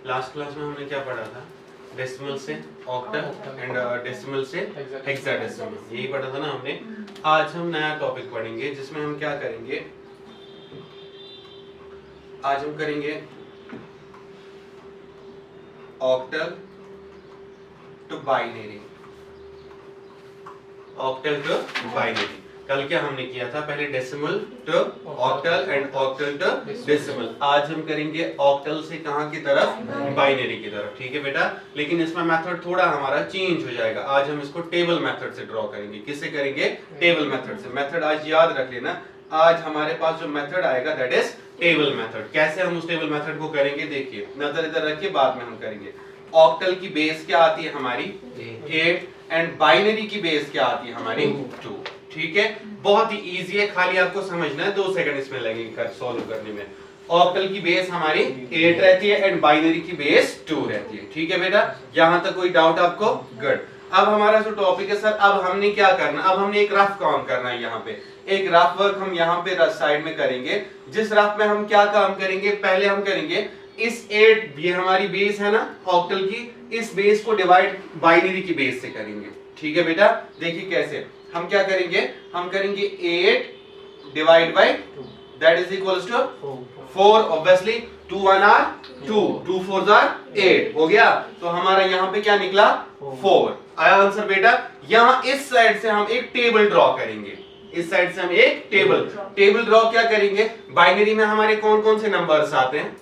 Last class में हमने क्या पढ़ा था? डेसिमल से ऑक्टल एंड डेसिमल से हेक्साडेसिमल, यही पढ़ा था ना हमने। आज हम नया टॉपिक पढ़ेंगे जिसमें हम क्या करेंगे, आज हम करेंगे octal to binary. Octal to binary, कल क्या हमने किया था? पहले decimal to octal and octal to decimal. आज हम करेंगे ऑक्टल से कहां की तरफ? बाइनरी की तरफ। ठीक है बेटा, लेकिन इसमें मेथड थोड़ा हमारा चेंज हो जाएगा। आज हम इसको टेबल मेथड से ड्रॉ करेंगे। किससे करेंगे? टेबल मेथड से। मेथड आज याद रख लेना, आज हमारे पास जो मेथड आएगा दैट इज टेबल मेथड। कैसे हम उस टेबल मेथड को करेंगे देखिए, नजर इधर रखिए, बाद में हम करेंगे। ऑक्टल की बेस क्या आती है हमारी? 8 एंड बाइनरी की बेस क्या आती है हमारी? 2। ठीक है, बहुत ही इजी है, खाली आपको समझना है, 2 सेकंड इसमें लगेंगे सॉल्व करने में। ऑक्टल की बेस हमारी 8 रहती है एंड बाइनरी की बेस 2 रहती है। ठीक है बेटा, यहां तक कोई डाउट आपको? गुड। अब हमारा जो टॉपिक है सर, अब हमने क्या करना? अब हमने एक रफ काम करना है। यहाँ पे एक रफ वर्क हम यहाँ पे साइड में करेंगे। जिस रफ में हम क्या काम करेंगे, पहले हम करेंगे इस 8, ये हमारी बेस है ना ऑक्टल की, इस बेस को डिवाइड बाइनरी की बेस से करेंगे। ठीक है बेटा, देखिए कैसे हम क्या करेंगे, हम करेंगे 8 divide by 2 that is equals to 4। Obviously 2 1 are 2, 2 4 are 8 हो गया। तो हमारा यहाँ पे क्या निकला? 4 आया आंसर बेटा। यहाँ इस साइड से हम एक टेबल ड्रॉ करेंगे, इस साइड से हम एक टेबल ड्रॉ क्या करेंगे? बाइनरी में हमारे कौन कौन से नंबर्स आते हैं?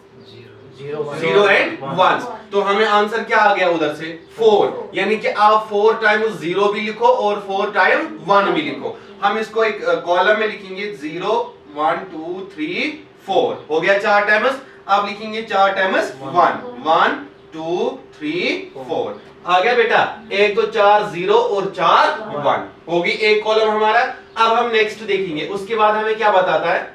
0 एंड 1। तो हमें आंसर क्या आ गया उधर से? 4। यानी कि आप 4 टाइम्स 0 भी लिखो और 4 टाइम 1 भी लिखो। हम इसको एक कॉलम में लिखेंगे 0 1 2 3 4 हो गया 4 टाइम्स। अब लिखेंगे 4 टाइम्स 1 1 2 3 4 आ गया बेटा। एक तो 4 0 और 4 1 होगी एक कॉलम हमारा। अब हम नेक्स्ट देखेंगे, उसके बाद हमें क्या बताता है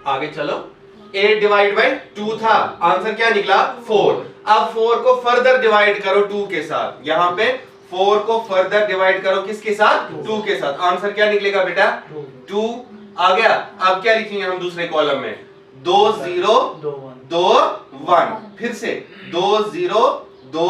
आगे चलो। 8 डिवाइड बाय 2 था, आंसर क्या निकला? 4। अब 4 को फर्दर डिवाइड करो 2 के साथ। यहाँ पे 4 को फर्दर डिवाइड करो किसके साथ? 2 के साथ। आंसर क्या निकलेगा बेटा? 2 आ गया। अब क्या लिखेंगे हम दूसरे कॉलम में? 2 0 2 1, फिर से 2 0 2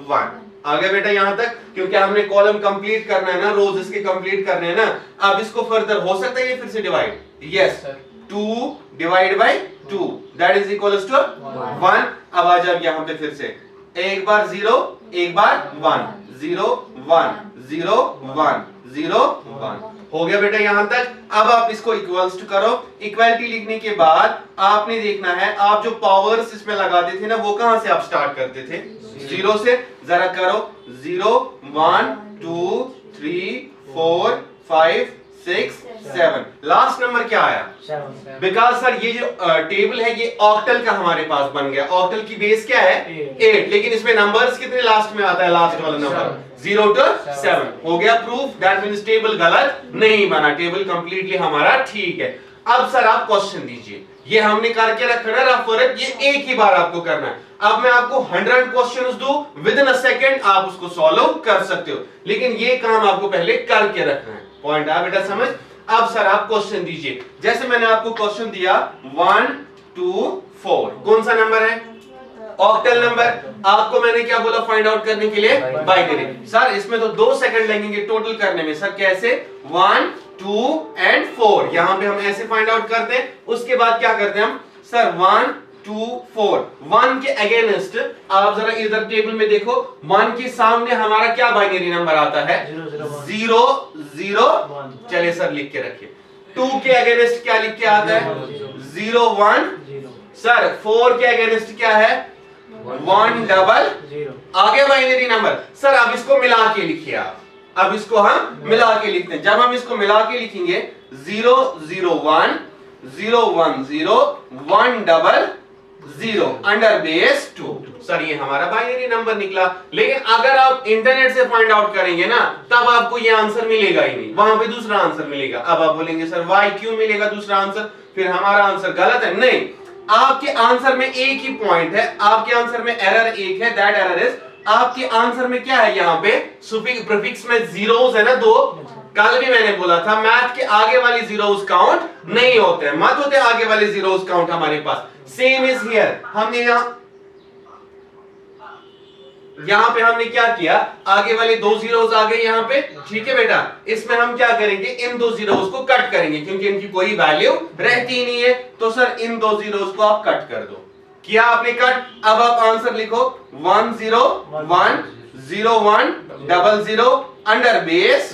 1 आ गया बेटा यहां तक। क्योंकि हमने कॉलम कंप्लीट करना है ना, रोज इसके कंप्लीट करने हैं ना। अब इसको फर्दर हो सकता है ये फिर से divide? Yes, 2 divide by 2 that is equals to 1। अब आ जाओ यहां पे फिर से, एक बार 0 एक बार 1 0 1 0 1 0 1 हो गया बेटा यहां तक। अब आप इसको इक्वल्स टू करो। इक्वालिटी लिखने के बाद आपने देखना है, आप जो पावर्स इसमें लगाते थे ना, वो कहां से आप स्टार्ट करते थे? 0 से। जरा करो 0 1 2 3 4 5 6 7, लास्ट नंबर क्या आया? बिकॉज सर ये जो टेबल है ये ऑक्टल का हमारे पास बन गया। ऑक्टल की बेस क्या है? 8, लेकिन इसमें नंबर्स कितने लास्ट में आता है? लास्ट वाला नंबर 0 to 7 हो गया प्रूफ। दैट मींस टेबल गलत नहीं बना, टेबल कंप्लीटली हमारा ठीक है। अब सर आप क्वेश्चन दीजिए, ये हमने करके रखा है रफ वर्क, ये एक ही बार आपको करना है। अब मैं आपको 100 क्वेश्चंस दूं, विद इन अ सेकंड आप उसको सॉल्व कर सकते हो, लेकिन ये काम आपको पहले करके रखना है। पॉइंट आया बेटा समझ? अब सर आप क्वेश्चन दीजिए। जैसे मैंने आपको क्वेश्चन दिया 1 2 4, कौन सा नंबर है? Octal number. आपको मैंने क्या बोला फाइंड आउट करने के लिए? बाइनरी। सर इसमें तो 2 सेकंड लगेंगे टोटल करने में। सर कैसे? 1 2 एंड 4, यहां पे हम ऐसे फाइंड आउट करते हैं। उसके बाद क्या करते हैं हम? सर 1 2 4, 1 के अगेंस्ट आप जरा इधर टेबल में देखो, 1 के सामने हमारा क्या बाइनरी नंबर आता है? 0 0 1। चलिए सर लिख के रखिए। 2 के अगेंस्ट क्या लिख के आता है? 0 1। सर 4 के अगेंस्ट क्या है? 1 डबल 0। आगे बाइनरी नंबर। सर अब इसको मिला के लिखिए आप। अब इसको हम मिला के लिखते हैं। जब हम इसको मिला के लिखेंगे 0 0 1 0 1 0 1 डबल 0 अंडर बेस 2। सर ये हमारा बाइनरी नंबर निकला। लेकिन अगर आप इंटरनेट से फाइंड आउट करेंगे ना, तब आपको ये आंसर मिलेगा ही नहीं, वहां पे दूसरा आंसर मिलेगा। अब आप बोलेंगे सर वाई क्यों मिलेगा दूसरा आंसर, फिर हमारा आंसर गलत है? नहीं, आपके आंसर में एक ही पॉइंट है, आपके आंसर में एरर एक है। दैट एरर इज, आपके आंसर में क्या है? यहाँ पे सुफिक्स प्रीफिक्स में जीरोस है ना 2। कल भी मैंने बोला था मैथ के आगे वाली जीरोस काउंट नहीं होते हैं, मत होते आगे वाले जीरोस काउंट हमारे पास। सेम इज हियर, हमने यहां पे हमने क्या किया, आगे वाले दो जीरोस आ गए यहां पे, ठीक है बेटा। इसमें हम क्या करेंगे, इन दो जीरोस को कट करेंगे क्योंकि इनकी कोई वैल्यू रहती नहीं है, तो सर इन दो जीरोस को आप कट कर दो। किया आपने कट, अब आप आंसर लिखो 1 0 1 0 1 0 0 अंडर बेस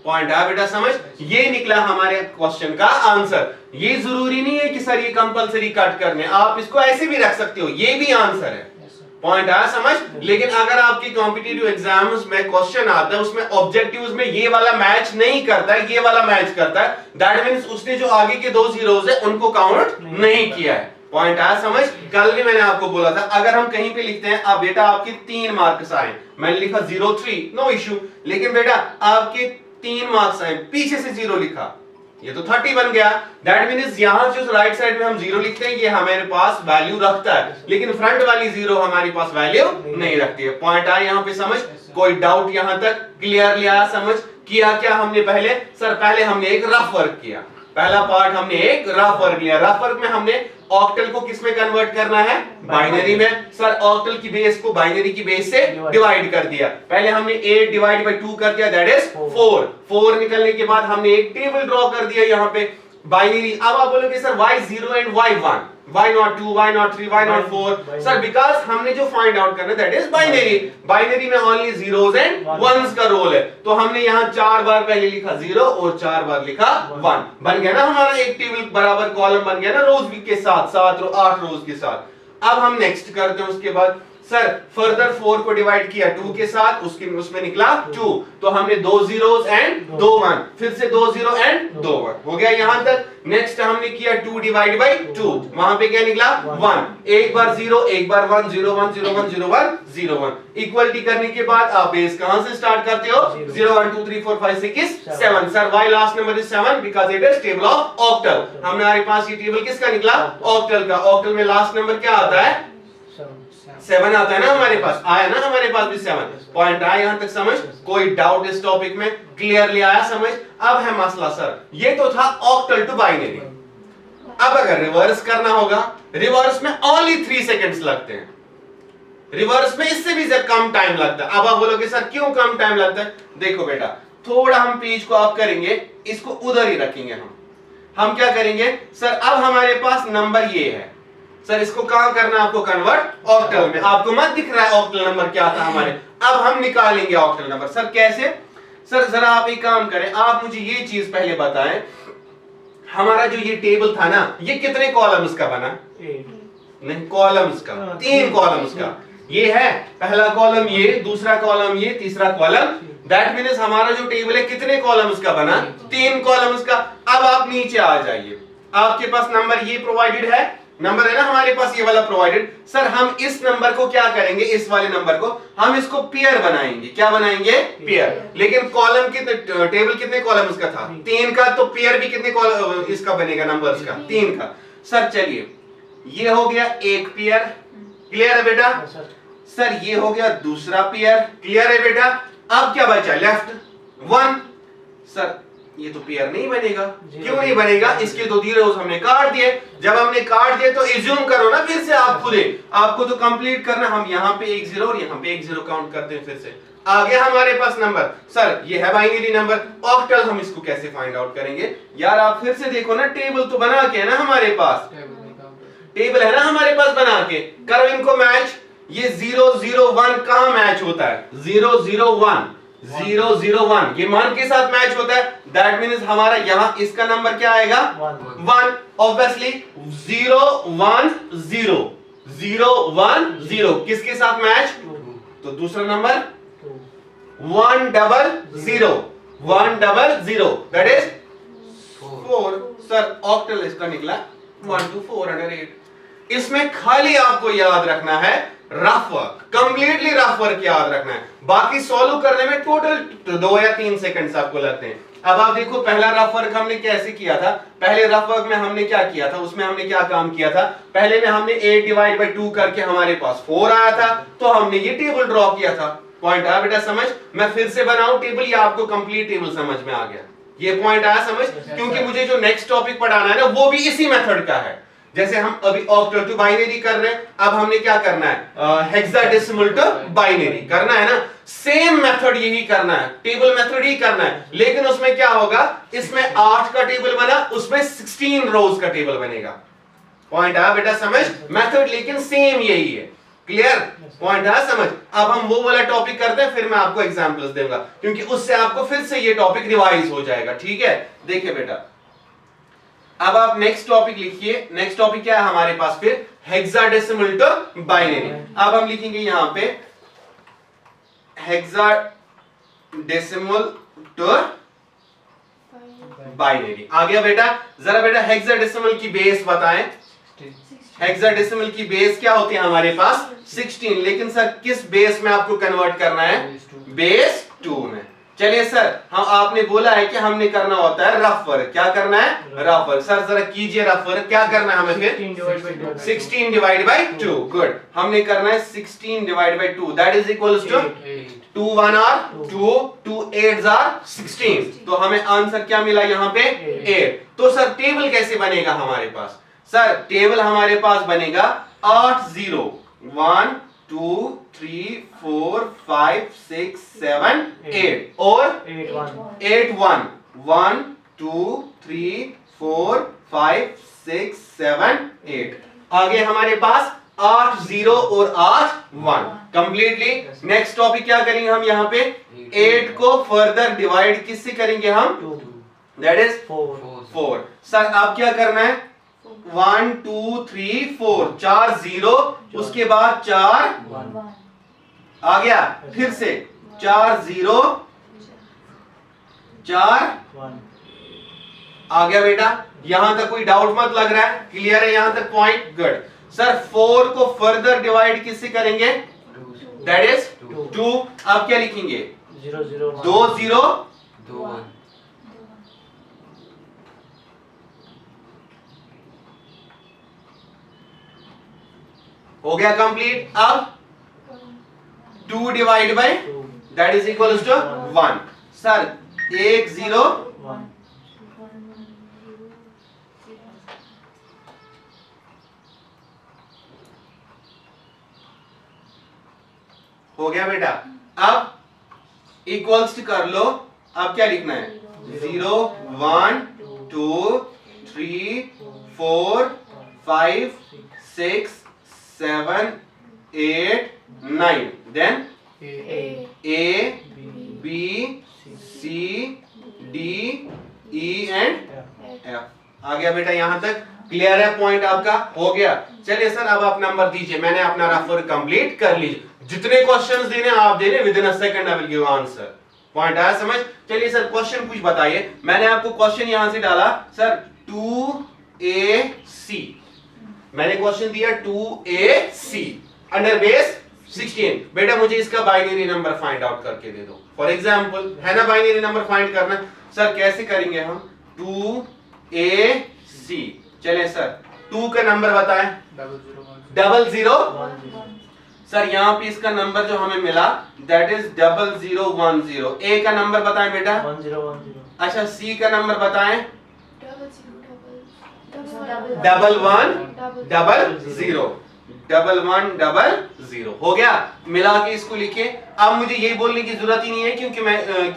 पॉइंट। आ बेटा समझ, ये निकला हमारे क्वेश्चन का आंसर। ये जरूरी नहीं है कि सर ये कंपलसरी कट करने, आप इसको ऐसे भी रख सकते हो, ये भी आंसर है। पॉइंट आया समझ। लेकिन अगर आपकी कॉम्पिटिटिव एग्जाम्स में क्वेश्चन आता है उसमें ऑब्जेक्टिव्स में ये वाला मैच नहीं करता है, ये वाला मैच करता है, दैट मींस उसने जो आगे के दो जीरोस है उनको काउंट नहीं किया है। पॉइंट आया समझ। कल भी मैंने आपको बोला था अगर हम कहीं पे लिखते हैं, अब बेटा आपके 3 मार्क्स आए, मैंने लिखा 03 नो इश्यू, लेकिन बेटा आपके 3 मार्क्स आए, पीछे से 0 लिखा, ये तो 30 बन गया। दैट मींस यहां जो राइट साइड में हम 0 लिखते हैं ये हमारे पास वैल्यू रखता है, लेकिन फ्रंट वाली 0 हमारे पास वैल्यू नहीं रखती है। पॉइंट आया यहां पे समझ, कोई डाउट यहां तक क्लियरली आया समझ। किया क्या हमने पहले, सर पहले हमने एक रफ वर्क किया, पहला पार्ट हमने एक रफ वर्क लिया। रफ वर्क में हमने ऑक्टल को किस में कन्वर्ट करना है, बाइनरी में। सर ऑक्टल की बेस को बाइनरी की बेस से डिवाइड कर दिया। पहले हमने 8 डिवाइड बाय 2 कर दिया, दैट इज 4। 4 निकलने के बाद हमने एक टेबल ड्रॉ कर दिया यहाँ पे बाइनरी। अब आप बोलोगे sir y 0 and y 1, why not 2, why not 3, why not 4? Sir because हमने जो फाइंड आउट करना है दैट इज बाइनरी। बाइनरी में ओनली जीरोस एंड वंस का रोल है, तो हमने यहाँ 4 बार पहले लिखा 0 और 4 बार लिखा 1। बन गया ना हमारा एक टेबल बराबर कॉलम बन गया ना, रोज के साथ 8 रोज के साथ। अब हम नेक्स्ट करते हैं उसके बाद, सर फर्दर 4 को डिवाइड किया 2 के साथ, उसमें निकला 2, तो हमने 2 जीरोस एंड 2 1, फिर से 2 0 एंड 2 1 हो गया यहां तक। नेक्स्ट हमने किया 2 डिवाइड बाय 2, वहां पे क्या निकला 1, एक बार 0 एक बार 1 0 1 0 1 0 1 0 1। इक्वलिटी करने के बाद आप बेस कहां से स्टार्ट करते हो, 0 1 2 3 4 5 6 7। Sir why last number is 7 because it is table of octal. हमारे पास ये टेबल किसका निकला, ऑक्टल का। ऑक्टल में लास्ट नंबर क्या आता है, 7 आता है ना हमारे पास, आया ना हमारे पास भी 7। पॉइंट आया यहां तक समझ, कोई डाउट इस टॉपिक में क्लियरली आया समझ। अब है मसला सर, ये तो था ऑक्टल टू बाइनरी, अब अगर रिवर्स करना होगा, रिवर्स में ओनली 3 सेकंड्स लगते हैं, रिवर्स में इससे भी कम टाइम लगता है। अब आप बोलोगे सर क्यों कम टाइम लगता है, देखो बेटा थोड़ा हम पेज को आप करेंगे, इसको उधर ही रखेंगे हम क्या करेंगे सर, अब हमारे पास नंबर ये है सर, इसको कहां करना है आपको, कन्वर्ट ऑक्टल में। आपको मत दिख रहा है ऑक्टल नंबर क्या था हमारे, अब हम निकालेंगे ऑक्टल नंबर। सर कैसे, सर जरा आप एक काम करें, आप मुझे ये चीज पहले बताएं, हमारा जो ये टेबल था ना ये कितने कॉलम्स का बना, नहीं कॉलम्स का, 3 कॉलम्स का। ये है पहला कॉलम, ये दूसरा कॉलम, ये तीसरा कॉलम। दैट मीन्स हमारा जो टेबल है कितने कॉलम्स का बना, 3 कॉलम्स का। अब आप नीचे आ जाइए, आपके पास नंबर ये प्रोवाइडेड है, नंबर है ना हमारे पास ये वाला प्रोवाइडेड। सर हम इस नंबर को क्या करेंगे, इस वाले नंबर को हम इसको पेयर बनाएंगे, क्या बनाएंगे, पेयर। लेकिन कॉलम कितने, टेबल कितने कॉलम्स का था, 3 का, तो पेयर भी कितने इसका बनेगा, नंबर्स का 3 का। सर चलिए ये हो गया एक पेयर, क्लियर है बेटा। सर ये हो गया दूसरा पेयर, क्लियर है बेटा। अब क्या बचा, लेफ्ट 1। सर ये तो पेयर नहीं बनेगा, क्यों नहीं बनेगा, इसके 2 जीरोस हमने काट दिए। जब हमने काट दिए तो एज्यूम करो ना फिर से आप खुद, आपको तो कंप्लीट करना। हम यहाँ पे 1 0 और यहाँ पे 1 0 काउंट करते हैं, फिर से आ गया हमारे पास नंबर। सर ये है बाइनरी नंबर, ऑक्टल हम इसको कैसे फाइंड आउट करेंगे। यार आप फिर से देखो ना, टेबल तो बना के है ना हमारे पास, टेबल है ना हमारे पास बना के, करो इनको मैच। ये 0 0 1 कहां मैच होता है, 0 0 1 0 0 1 ये मान के साथ मैच होता है। दैट मीन्स हमारा यहां इसका नंबर क्या आएगा, 1। ऑब्वियसली 0 1 0 0 1 0 किसके साथ मैच, तो दूसरा number 1 0 0 1 0 0 that is 4। Sir octal इसका निकला 1 2 4 अंडर 8। इसमें खाली आपको याद रखना है rough work, completely rough work याद रखना है, बाकी सॉल्व करने में टोटल 2 या 3 सेकंड्स आपको लगते हैं। अब आप देखो पहला रफ वर्क हमने कैसे किया था, पहले रफ वर्क में हमने क्या किया था, उसमें हमने क्या काम किया था, पहले में हमने 8 डिवाइड बाय 2 करके हमारे पास 4 आया था, तो हमने ये टेबल ड्रॉ किया था। पॉइंट आया बेटा समझ, मैं फिर से बनाऊं टेबल या आपको कंप्लीट टेबल समझ में आ गया, ये पॉइंट आया समझ, क्योंकि मुझे जो नेक्स्ट टॉपिक पढ़ाना है ना वो भी इसी मेथड का है। जैसे हम अभी ऑक्टल टू बाइनरी कर रहे हैं, अब हमने क्या करना है, हेक्साडेसिमल टू बाइनरी करना है ना। सेम मेथड यही करना है, टेबल मेथड ही करना है, लेकिन उसमें क्या होगा, इसमें 8 का टेबल बना, उसमें 16 रोज का टेबल बनेगा। पॉइंट आया बेटा समझ, मेथड लेकिन सेम यही है। क्लियर, पॉइंट आया समझ। अब हम वो वाला टॉपिक करते हैं, फिर मैं आपको एग्जांपल्स दूंगा, क्योंकि उससे आपको फिर से ये टॉपिक रिवाइज हो जाएगा। ठीक है, देखिए बेटा, अब आप नेक्स्ट टॉपिक लिखिए। नेक्स्ट टॉपिक क्या है हमारे पास फिर, हेक्साडेसिमल टू बाइनरी। अब हम लिखेंगे यहां पे हेक्साडेसिमल टू बाइनरी। आ गया बेटा, जरा बेटा हेक्साडेसिमल की बेस बताएं। हेक्साडेसिमल की बेस क्या होती है हमारे पास, 16, लेकिन सर किस बेस में आपको कन्वर्ट करना है, बेस 2 में। चलिए सर, हम आपने बोला है कि हमने करना होता है रफ वर्क। क्या करना है, रफ वर्क। सर जरा कीजिए रफ वर्क, क्या करना है हमें फिर, 16 डिवाइड बाई 2। गुड, हमने करना है 16 divide by 2, that is equals to 2 1 are 2, 2 8 are 16। तो हमें आंसर क्या मिला यहाँ पे, 8। तो सर टेबल कैसे बनेगा हमारे पास, सर टेबल हमारे पास बनेगा 8 0 1 2 3 4 5 6 7 8 और 8 1 1 2 3 4 5 6 7 8। आगे हमारे पास 8 0 और 8 1 कंप्लीटली। नेक्स्ट टॉपिक क्या करेंगे हम यहाँ पे, 8 को फर्दर डिवाइड किससे करेंगे हम, दैट इज 4। सर आप क्या करना है, 1 2 3 4 4 0, उसके बाद 4 आ गया, फिर से 4 0 4 आ गया बेटा। यहां तक कोई डाउट मत लग रहा है, क्लियर है यहां तक पॉइंट, गुड। सर 4 को फर्दर डिवाइड किससे करेंगे, दैट इज 2। अब क्या लिखेंगे, 2 0 2 1। हो गया कंप्लीट। अब 2 divide by that is equal to 1। Sir 1 0 हो गया बेटा। अब इक्वल्स कर लो, अब क्या लिखना है, 0 1 2 3 4 5 6 7 8 9, then A B C D E and F। आ गया बेटा यहां तक, क्लियर है पॉइंट आपका, हो गया। चलिए सर अब आप नंबर दीजिए, मैंने अपना रफ वर्क कंप्लीट कर लीजिए। जितने क्वेश्चंस देने आप देने, with in a second I will give answer. Point आया समझ। चलिए सर क्वेश्चन कुछ बताइए। मैंने आपको क्वेश्चन यहां से डाला सर 2AC, मैंने क्वेश्चन दिया 2AC अंडर बेस 16। बेटा मुझे इसका बाइनरी नंबर फाइंड आउट करके दे दो, फॉर एग्जांपल, है ना बाइनरी नंबर फाइंड करना। सर कैसे करेंगे हम, 2AC। चलें सर 2 का नंबर बताएं, 0010। सर यहाँ पे इसका नंबर जो हमें मिला दैट इज 0010। ए का नंबर बताएं बेटा, 1010। अच्छा सी का नंबर बताएं, 1100। हो गया, मिला के इसको लिखे। अब मुझे यही बोलने की जरूरत ही नहीं है क्योंकि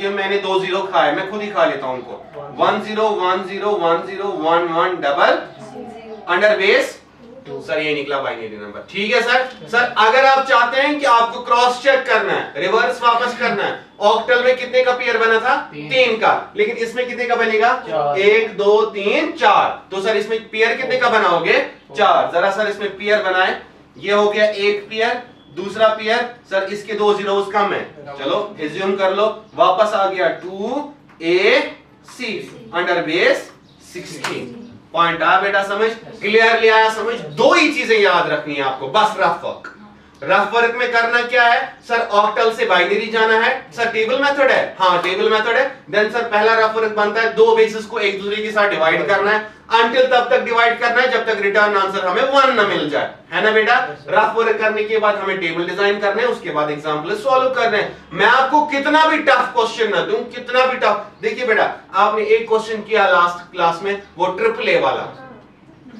मैंने 2 0 खाए, मैं खुद ही खा लेता हूं उनको। 10101011 अंडर बेस 2। सर ये निकला बाइनरी नंबर, ठीक है सर। सर अगर आप चाहते हैं कि आपको क्रॉस चेक करना है, रिवर्स वापस करना है, ऑक्टल में कितने का पेयर बना था, 3 का, लेकिन इसमें कितने का बनेगा, 1 2 3 4। तो सर इसमें पेयर कितने का बनाओगे, 4। जरा सर इसमें पेयर बनाए, ये हो गया एक पेयर, दूसरा पेयर, सर इसके 2 zeros कम है, चलो एज्यूम कर लो, वापस आ गया 2AC अंडर बेस 16। पॉइंट आया बेटा समझ, क्लियरली आया समझ। 2 ही चीजें याद रखनी है आपको बस, रफ वर्क। रफ वर्क में करना क्या है सर, ऑक्टल से बाइनरी जाना है। सर टेबल मेथड है, हाँ टेबल मेथड है। देन सर पहला रफ वर्क बनता है 2 बेसिस को एक दूसरे के साथ डिवाइड करना है, अनटिल तब तक डिवाइड करना है जब तक रिटर्न आंसर हमें 1 ना मिल जाए, है ना बेटा। रफ वर्क करने के बाद हमें टेबल डिजाइन करना है, उसके बाद एग्जांपल सॉल्व करना है। मैं आपको कितना भी टफ क्वेश्चन ना दूं, कितना भी टफ, देखिए बेटा आपने एक क्वेश्चन किया लास्ट क्लास में, वो ट्रिपल ए वाला,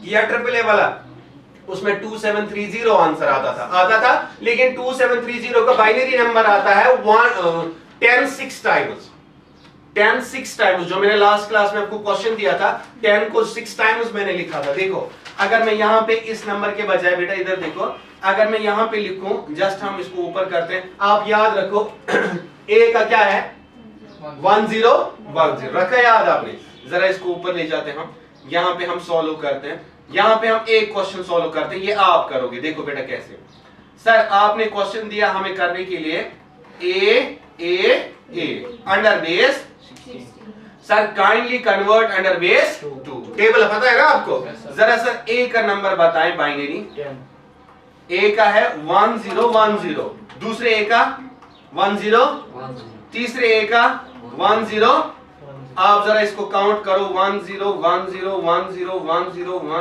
किया ट्रिपल ए वाला, उसमें 2730 आंसर आता था, लेकिन 2730 का बाइनरी नंबर आता है 10 6 टाइम्स, जो मैंने लास्ट क्लास में आपको क्वेश्चन दिया था 10 को 6 टाइम्स मैंने लिखा था। देखो अगर मैं यहां पे इस नंबर के बजाय बेटा इधर देखो, अगर मैं यहां पे लिखूं, जस्ट हम इसको ऊपर करते हैं, आप याद रखो ए का क्या है 1010 रखा याद आपने, जरा इसको ऊपर ले जाते हैं हम, यहां पे हम सॉल्व करते हैं, यहां पे हम एक क्वेश्चन सॉल्व करते हैं, ये आप करोगे। देखो बेटा कैसे, सर आपने क्वेश्चन दिया हमें करने के लिए A under base, sir kindly convert under base 2, table पता है ना आपको, जरा सर ए का नंबर बताएं बाइनरी, ए का है 1010, दूसरे ए का 10, तीसरे ए का 10, आप जरा इसको काउंट करो 10 10 10 10 10 10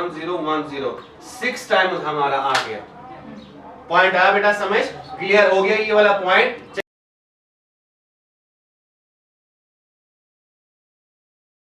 10, 6 टाइम्स हमारा आ गया। पॉइंट आया बेटा समझ, क्लियर हो गया ये वाला पॉइंट।